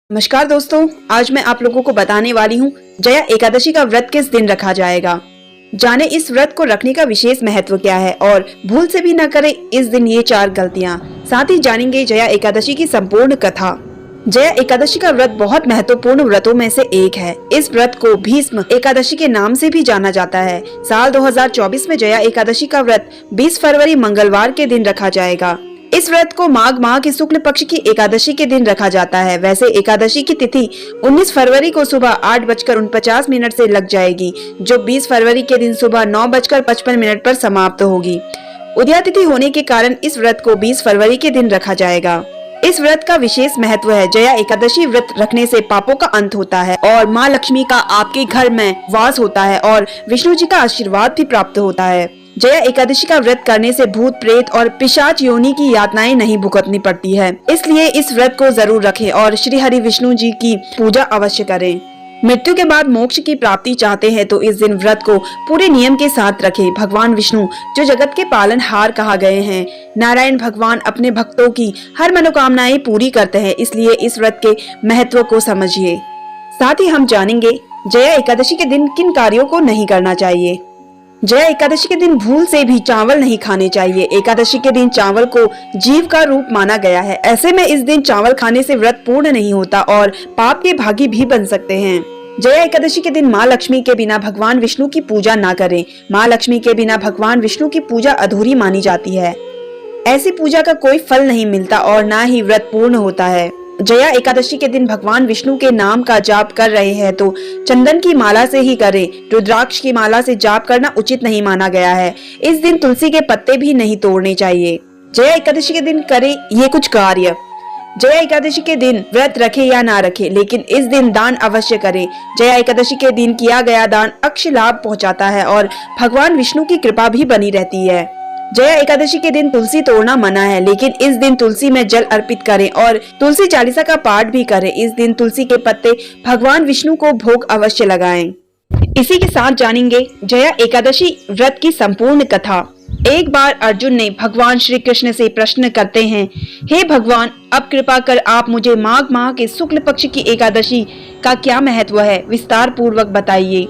नमस्कार दोस्तों, आज मैं आप लोगों को बताने वाली हूँ जया एकादशी का व्रत किस दिन रखा जाएगा। जाने इस व्रत को रखने का विशेष महत्व क्या है और भूल से भी न करें इस दिन ये 4 गलतियाँ। साथ ही जानेंगे जया एकादशी की संपूर्ण कथा। जया एकादशी का व्रत बहुत महत्वपूर्ण व्रतों में से एक है। इस व्रत को भीष्म एकादशी के नाम से भी जाना जाता है। साल 2024 में जया एकादशी का व्रत 20 फरवरी मंगलवार के दिन रखा जाएगा। इस व्रत को माघ माह के शुक्ल पक्ष की एकादशी के दिन रखा जाता है। वैसे एकादशी की तिथि 19 फरवरी को सुबह 8:49 से लग जाएगी, जो 20 फरवरी के दिन सुबह 9:55 पर समाप्त होगी। उदया तिथि होने के कारण इस व्रत को 20 फरवरी के दिन रखा जाएगा। इस व्रत का विशेष महत्व है। जया एकादशी व्रत रखने से पापों का अंत होता है और माँ लक्ष्मी का आपके घर में वास होता है और विष्णु जी का आशीर्वाद भी प्राप्त होता है। जया एकादशी का व्रत करने से भूत प्रेत और पिशाच योनि की यातनाएं नहीं भुगतनी पड़ती है, इसलिए इस व्रत को जरूर रखें और श्री हरि विष्णु जी की पूजा अवश्य करें। मृत्यु के बाद मोक्ष की प्राप्ति चाहते हैं तो इस दिन व्रत को पूरे नियम के साथ रखें। भगवान विष्णु जो जगत के पालनहार कहा गए हैं, नारायण भगवान अपने भक्तों की हर मनोकामनाएं पूरी करते हैं, इसलिए इस व्रत के महत्व को समझिए। साथ ही हम जानेंगे जया एकादशी के दिन किन कार्यों को नहीं करना चाहिए। जया एकादशी के दिन भूल से भी चावल नहीं खाने चाहिए। एकादशी के दिन चावल को जीव का रूप माना गया है। ऐसे में इस दिन चावल खाने से व्रत पूर्ण नहीं होता और पाप के भागी भी बन सकते हैं। जया एकादशी के दिन माँ लक्ष्मी के बिना भगवान विष्णु की पूजा ना करें। माँ लक्ष्मी के बिना भगवान विष्णु की पूजा अधूरी मानी जाती है। ऐसी पूजा का कोई फल नहीं मिलता और ना ही व्रत पूर्ण होता है। जया एकादशी के दिन भगवान विष्णु के नाम का जाप कर रहे हैं तो चंदन की माला से ही करें। रुद्राक्ष की माला से जाप करना उचित नहीं माना गया है। इस दिन तुलसी के पत्ते भी नहीं तोड़ने चाहिए। जया एकादशी के दिन करें ये कुछ कार्य। जया एकादशी के दिन व्रत रखे या ना रखे, लेकिन इस दिन दान अवश्य करें। जया एकादशी के दिन किया गया दान अक्षय लाभ पहुँचाता है और भगवान विष्णु की कृपा भी बनी रहती है। जया एकादशी के दिन तुलसी तोड़ना मना है, लेकिन इस दिन तुलसी में जल अर्पित करें और तुलसी चालीसा का पाठ भी करें। इस दिन तुलसी के पत्ते भगवान विष्णु को भोग अवश्य लगाएं। इसी के साथ जानेंगे जया एकादशी व्रत की संपूर्ण कथा। एक बार अर्जुन ने भगवान श्री कृष्ण से प्रश्न करते हैं, हे भगवान, अब कृपा कर आप मुझे माघ माह के शुक्ल पक्ष की एकादशी का क्या महत्व है, विस्तार पूर्वक बताइए।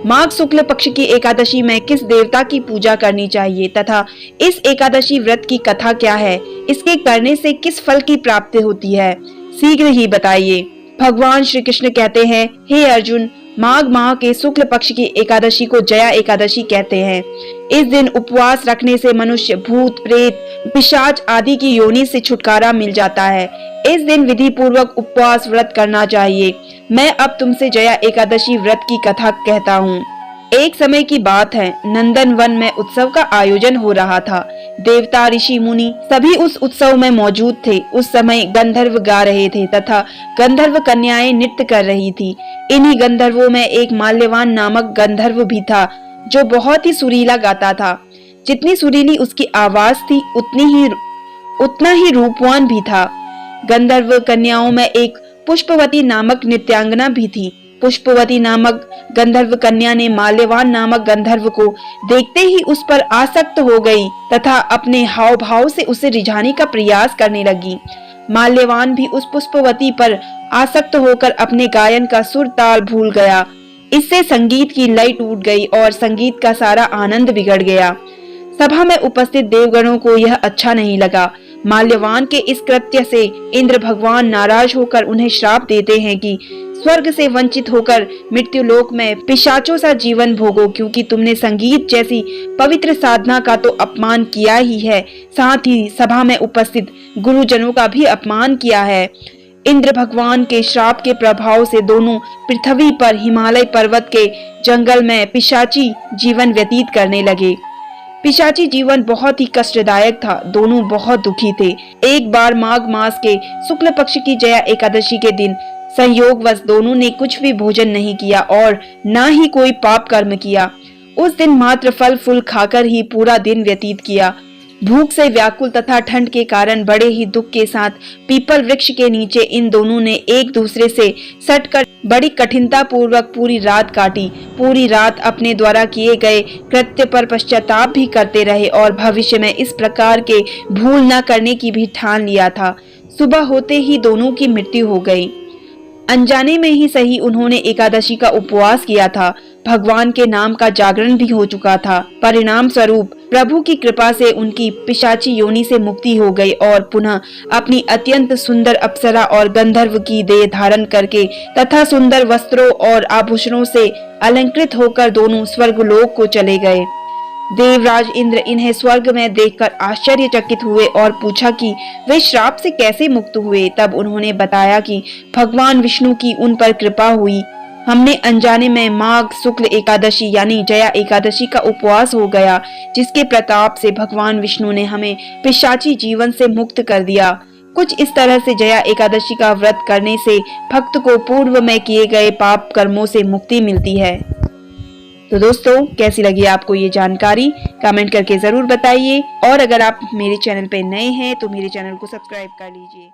माघ शुक्ल पक्ष की एकादशी में किस देवता की पूजा करनी चाहिए तथा इस एकादशी व्रत की कथा क्या है, इसके करने से किस फल की प्राप्ति होती है, शीघ्र ही बताइए। भगवान श्री कृष्ण कहते हैं, हे अर्जुन, माघ माह के शुक्ल पक्ष की एकादशी को जया एकादशी कहते हैं। इस दिन उपवास रखने से मनुष्य भूत प्रेत पिशाच आदि की योनि से छुटकारा मिल जाता है। इस दिन विधि पूर्वक उपवास व्रत करना चाहिए। मैं अब तुमसे जया एकादशी व्रत की कथा कहता हूँ। एक समय की बात है, नंदन वन में उत्सव का आयोजन हो रहा था। देवता ऋषि मुनि सभी उस उत्सव में मौजूद थे। उस समय गंधर्व गा रहे थे तथा गंधर्व कन्याएं नृत्य कर रही थी। इन्हीं गंधर्वों में एक माल्यवान नामक गंधर्व भी था, जो बहुत ही सुरीला गाता था। जितनी सुरीली उसकी आवाज थी उतना ही रूपवान भी था। गंधर्व कन्याओं में एक पुष्पवती नामक नृत्यांगना भी थी। पुष्पवती नामक गंधर्व कन्या ने माल्यवान नामक गंधर्व को देखते ही उस पर आसक्त हो गई तथा अपने हाव भाव से उसे रिझाने का प्रयास करने लगी। माल्यवान भी उस पुष्पवती पर आसक्त होकर अपने गायन का सुर ताल भूल गया। इससे संगीत की लय टूट गई और संगीत का सारा आनंद बिगड़ गया। सभा में उपस्थित देवगणों को यह अच्छा नहीं लगा। माल्यवान के इस कृत्य से इंद्र भगवान नाराज होकर उन्हें श्राप देते हैं कि स्वर्ग से वंचित होकर मृत्युलोक में पिशाचों सा जीवन भोगो, क्योंकि तुमने संगीत जैसी पवित्र साधना का तो अपमान किया ही है, साथ ही सभा में उपस्थित गुरुजनों का भी अपमान किया है। इंद्र भगवान के श्राप के प्रभाव से दोनों पृथ्वी पर हिमालय पर्वत के जंगल में पिशाची जीवन व्यतीत करने लगे। पिशाची जीवन बहुत ही कष्टदायक था। दोनों बहुत दुखी थे। एक बार माघ मास के शुक्ल पक्ष की जया एकादशी के दिन संयोगवश दोनों ने कुछ भी भोजन नहीं किया और न ही कोई पाप कर्म किया। उस दिन मात्र फल फूल खाकर ही पूरा दिन व्यतीत किया। भूख से व्याकुल तथा ठंड के कारण बड़े ही दुख के साथ पीपल वृक्ष के नीचे इन दोनों ने एक दूसरे से सटकर बड़ी कठिनता पूर्वक पूरी रात काटी। पूरी रात अपने द्वारा किए गए कृत्य पर पश्चाताप भी करते रहे और भविष्य में इस प्रकार के भूल न करने की भी ठान लिया था। सुबह होते ही दोनों की मृत्यु हो गई। अनजाने में ही सही उन्होंने एकादशी का उपवास किया था। भगवान के नाम का जागरण भी हो चुका था। परिणाम स्वरूप प्रभु की कृपा से उनकी पिशाची योनि से मुक्ति हो गई और पुनः अपनी अत्यंत सुंदर अप्सरा और गंधर्व की देह धारण करके तथा सुंदर वस्त्रों और आभूषणों से अलंकृत होकर दोनों स्वर्गलोक को चले गए। देवराज इंद्र इन्हें स्वर्ग में देखकर आश्चर्यचकित हुए और पूछा कि वे श्राप से कैसे मुक्त हुए। तब उन्होंने बताया कि भगवान विष्णु की उन पर कृपा हुई। हमने अनजाने में माघ शुक्ल एकादशी यानी जया एकादशी का उपवास हो गया, जिसके प्रताप से भगवान विष्णु ने हमें पिशाची जीवन से मुक्त कर दिया। कुछ इस तरह से जया एकादशी का व्रत करने से भक्त को पूर्व में किए गए पाप कर्मों से मुक्ति मिलती है। तो दोस्तों, कैसी लगी आपको ये जानकारी कमेंट करके जरूर बताइए और अगर आप मेरे चैनल पे नए हैं तो मेरे चैनल को सब्सक्राइब कर लीजिए।